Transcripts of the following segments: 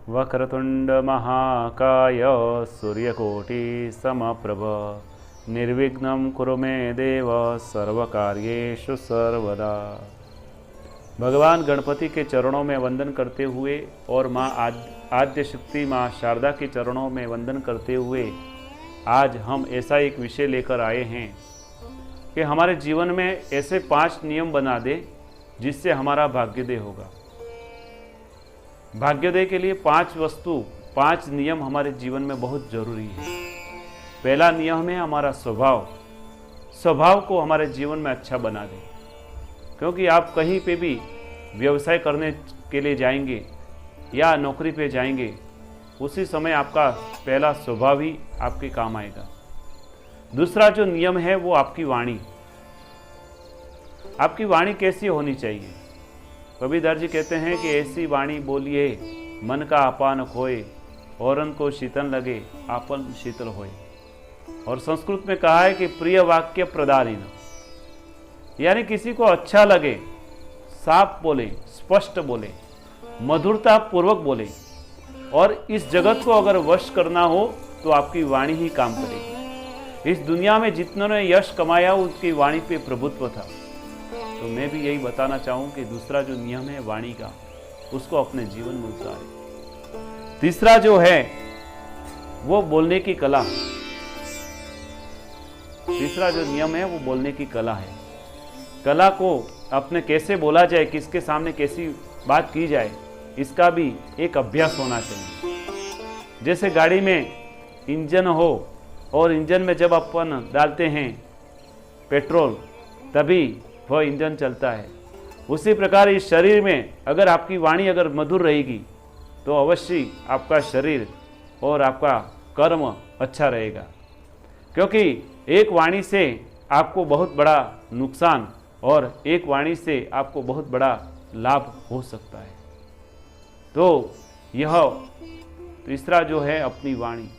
वक्रतुंड महाकाय सूर्यकोटि समप्रभ निर्विघ्नं कुरु मे देव सर्वकार्येषु सर्वदा। भगवान गणपति के चरणों में वंदन करते हुए और माँ आद्य शक्ति माँ शारदा के चरणों में वंदन करते हुए आज हम ऐसा एक विषय लेकर आए हैं कि हमारे जीवन में ऐसे 5 नियम बना दे जिससे हमारा भाग्योदय होगा। भाग्योदय के लिए 5 नियम हमारे जीवन में बहुत जरूरी है। पहला नियम है हमारा स्वभाव को हमारे जीवन में अच्छा बना दे, क्योंकि आप कहीं पे भी व्यवसाय करने के लिए जाएंगे या नौकरी पे जाएंगे, उसी समय आपका पहला स्वभाव ही आपके काम आएगा। दूसरा जो नियम है वो आपकी वाणी। आपकी वाणी कैसी होनी चाहिए? कबीरदास जी कहते हैं कि ऐसी वाणी बोलिए मन का अपान खोए, औरन को शीतल लगे आपन शीतल होए। और संस्कृत में कहा है कि प्रिय वाक्य प्रदारिन, यानी किसी को अच्छा लगे, साफ बोले, स्पष्ट बोले, मधुरता पूर्वक बोले। और इस जगत को अगर वश करना हो तो आपकी वाणी ही काम करेगी। इस दुनिया में जितनों ने यश कमाया उसकी वाणी पे प्रभुत्व था। तो मैं भी यही बताना चाहूँ कि दूसरा जो नियम है वाणी का, उसको अपने जीवन में उतारें। तीसरा जो है वो बोलने की कला। तीसरा जो नियम है वो बोलने की कला है। कला को अपने कैसे बोला जाए, किसके सामने कैसी बात की जाए, इसका भी एक अभ्यास होना चाहिए। जैसे गाड़ी में इंजन हो और इंजन में जब अपन डालते हैं पेट्रोल तभी वह इंजन चलता है, उसी प्रकार इस शरीर में अगर आपकी वाणी अगर मधुर रहेगी तो अवश्य आपका शरीर और आपका कर्म अच्छा रहेगा। क्योंकि एक वाणी से आपको बहुत बड़ा नुकसान और एक वाणी से आपको बहुत बड़ा लाभ हो सकता है। तो यह तीसरा जो है अपनी वाणी।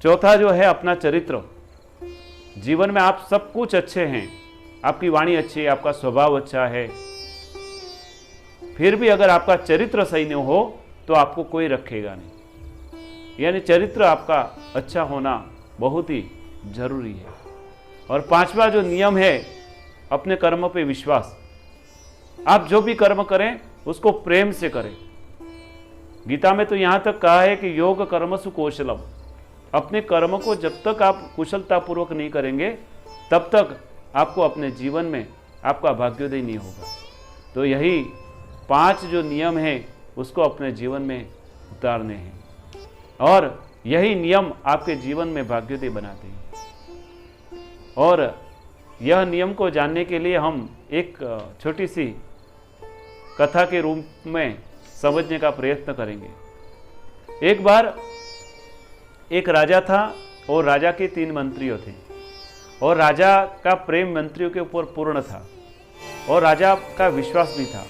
चौथा जो है अपना चरित्र। जीवन में आप सब कुछ अच्छे हैं, आपकी वाणी अच्छी है, आपका स्वभाव अच्छा है, फिर भी अगर आपका चरित्र सही नहीं हो तो आपको कोई रखेगा नहीं। यानी चरित्र आपका अच्छा होना बहुत ही जरूरी है। और 5वां जो नियम है अपने कर्म पे विश्वास। आप जो भी कर्म करें उसको प्रेम से करें। गीता में तो यहां तक कहा है कि योग कर्मसु कौशलम। अपने कर्म को जब तक आप कुशलतापूर्वक नहीं करेंगे तब तक आपको अपने जीवन में आपका भाग्योदय नहीं होगा। तो यही 5 जो नियम है उसको अपने जीवन में उतारने हैं और यही नियम आपके जीवन में भाग्योदय बनाते हैं। और यह नियम को जानने के लिए हम एक छोटी सी कथा के रूप में समझने का प्रयत्न करेंगे। एक बार एक राजा था और राजा के 3 मंत्रियों थे और राजा का प्रेम मंत्रियों के ऊपर पूर्ण था और राजा का विश्वास भी था।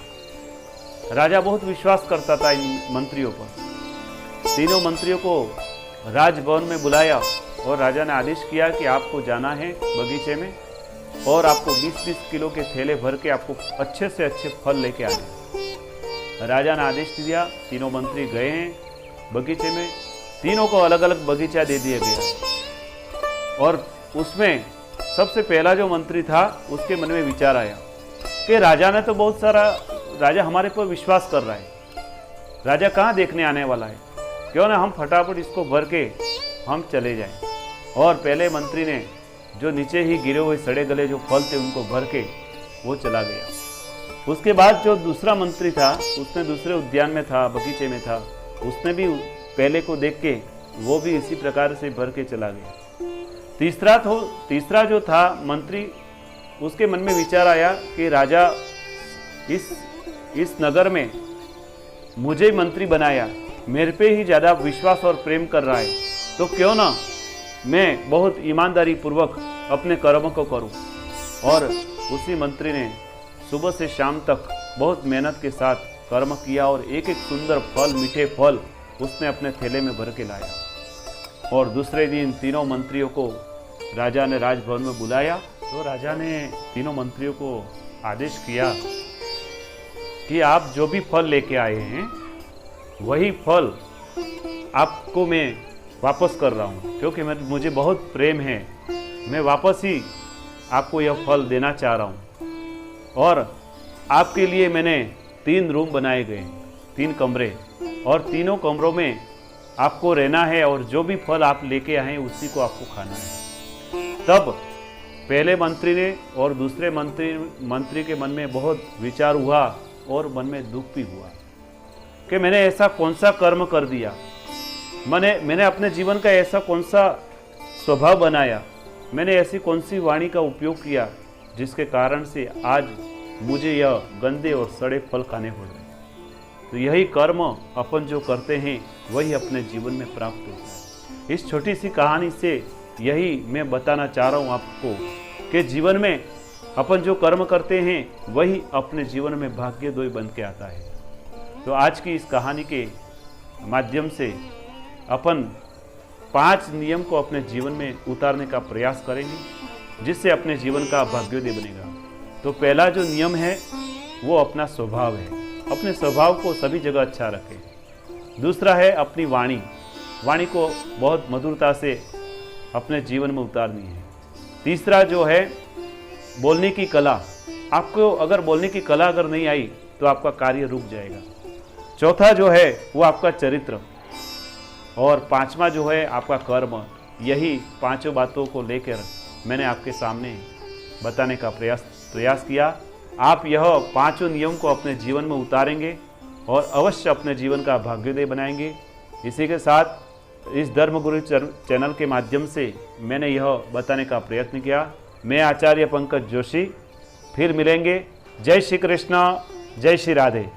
राजा बहुत विश्वास करता था इन मंत्रियों पर। तीनों मंत्रियों को राजभवन में बुलाया और राजा ने आदेश किया कि आपको जाना है बगीचे में और आपको 20-20 किलो के थैले भर के आपको अच्छे से अच्छे फल लेके आने। राजा ने आदेश दिया, तीनों मंत्री गए हैं बगीचे में। तीनों को अलग अलग बगीचा दे दिया गया और उसमें सबसे पहला जो मंत्री था उसके मन में विचार आया कि राजा ने तो बहुत सारा, राजा हमारे पर विश्वास कर रहा है, राजा कहाँ देखने आने वाला है, क्यों ना हम फटाफट इसको भर के हम चले जाएं। और पहले मंत्री ने जो नीचे ही गिरे हुए सड़े गले जो फल थे उनको भर के वो चला गया। उसके बाद जो दूसरा मंत्री था उसने दूसरे उद्यान में था, बगीचे में था, उसने भी पहले को देख के वो भी इसी प्रकार से भर के चला गया। तीसरा जो था मंत्री, उसके मन में विचार आया कि राजा इस नगर में मुझे मंत्री बनाया, मेरे पे ही ज़्यादा विश्वास और प्रेम कर रहा है, तो क्यों ना मैं बहुत ईमानदारी पूर्वक अपने कर्म को करूं। और उसी मंत्री ने सुबह से शाम तक बहुत मेहनत के साथ कर्म किया और एक एक सुंदर फल, मीठे फल उसने अपने थैले में भर के लाया। और दूसरे दिन तीनों मंत्रियों को राजा ने राजभवन में बुलाया तो राजा ने तीनों मंत्रियों को आदेश किया कि आप जो भी फल लेके आए हैं वही फल आपको मैं वापस कर रहा हूँ, क्योंकि मुझे बहुत प्रेम है। मैं वापस ही आपको यह फल देना चाह रहा हूँ। और आपके लिए मैंने 3 रूम बनाए गए, 3 कमरे, और तीनों कमरों में आपको रहना है और जो भी फल आप लेके आए उसी को आपको खाना है। तब पहले मंत्री ने और दूसरे मंत्री के मन में बहुत विचार हुआ और मन में दुख भी हुआ कि मैंने ऐसा कौन सा कर्म कर दिया, मैंने अपने जीवन का ऐसा कौन सा स्वभाव बनाया, मैंने ऐसी कौन सी वाणी का उपयोग किया जिसके कारण से आज मुझे यह गंदे और सड़े फल खाने पड़ रहे। तो यही कर्म अपन जो करते हैं वही अपने जीवन में प्राप्त होता है। इस छोटी सी कहानी से यही मैं बताना चाह रहा हूँ आपको कि जीवन में अपन जो कर्म करते हैं वही अपने जीवन में भाग्योदय बन के आता है। तो आज की इस कहानी के माध्यम से अपन 5 नियम को अपने जीवन में उतारने का प्रयास करेंगे, जिससे अपने जीवन का भाग्योदय बनेगा। तो पहला जो नियम है वो अपना स्वभाव है, अपने स्वभाव को सभी जगह अच्छा रखें। दूसरा है अपनी वाणी को बहुत मधुरता से अपने जीवन में उतारनी है। तीसरा जो है बोलने की कला, आपको अगर बोलने की कला अगर नहीं आई तो आपका कार्य रुक जाएगा। चौथा जो है वो आपका चरित्र, और 5वां जो है आपका कर्म। यही 5 बातों को लेकर मैंने आपके सामने बताने का प्रयास किया। आप यह 5 नियम को अपने जीवन में उतारेंगे और अवश्य अपने जीवन का भाग्योदय बनाएंगे। इसी के साथ इस धर्मगुरु चैनल के माध्यम से मैंने यह बताने का प्रयत्न किया। मैं आचार्य पंकज जोशी, फिर मिलेंगे। जय श्री कृष्ण, जय श्री राधे।